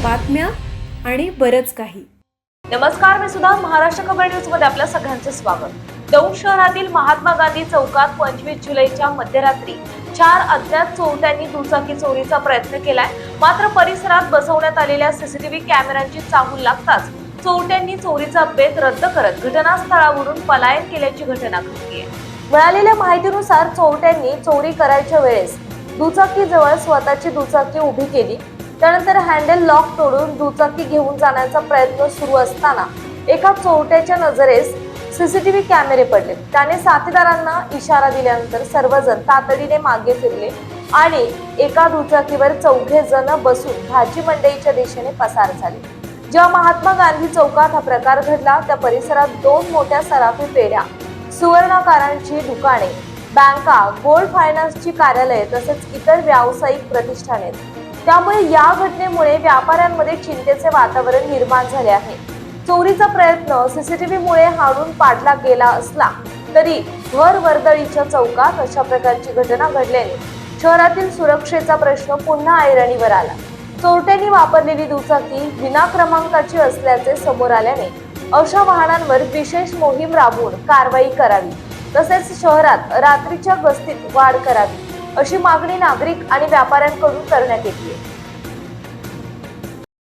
बातम्या आणि बरंच काही. नमस्कार, मी सुद्धा महाराष्ट्र खबर न्यूज मध्ये आपल्या सगळ्यांचे स्वागत। दौंड शहरातील महात्मा गांधी चौकात 25 जुलैच्या मध्यरात्री 4 अज्ञात चोरट्यांनी दुचाकी चोरीचा प्रयत्न केलाय। मात्र परिसरात बसवण्यात आलेल्या सीसीटीव्ही कॅमेऱ्यांची चाहूल लागताच चोरट्यांनी चोरीचा बेत रद्द करत घटनास्थळावरून पलायन केल्याची घटना घडली आहे। मिळालेल्या माहितीनुसार चोरट्यांनी चोरी करायच्या वेळेस दुचाकीजवळ स्वतःची दुचाकी उभी केली। त्यानंतर हँडल लॉक तोडून दुचाकी घेऊन जाण्याचा प्रयत्न सुरू असताना एका चोरट्याच्या नजरेस सीसीटीव्ही कॅमेरे पडले। त्याने साथीदारांना इशारा दिल्यानंतर सर्वजण तातडीने मागे फिरले आणि एका दुचाकीवर 4 जण बसून भाजी मंडईच्या दिशेने पसार झाले। जेव्हा महात्मा गांधी चौकात हा प्रकार घडला त्या परिसरात 2 मोठ्या सराफी पेढ्या, सुवर्णकारांची दुकाने, बँका, गोल्ड फायनान्सची कार्यालये तसेच इतर व्यावसायिक प्रतिष्ठाने आहेत। त्यामुळे या घटनेमुळे व्यापाऱ्यांमध्ये चिंतेचे वातावरण निर्माण झाले आहे। चोरीचा प्रयत्न सीसीटीव्हीमुळे हाणून पाडला गेला असला तरी भर वर्दळीच्या चौकात अशा प्रकारची घटना घडल्याने शहरातील सुरक्षेचा प्रश्न पुन्हा ऐरणीवर आला। चोरट्यांनी वापरलेली दुचाकी विना क्रमांकाची असल्याचे समोर आल्याने अशा वाहनांवर विशेष मोहीम राबवून कारवाई करावी तसेच शहरात रात्रीच्या गस्तीत वाढ करावी अशी मागणी नागरिक आणि व्यापाऱ्यांकडून करण्यात येते।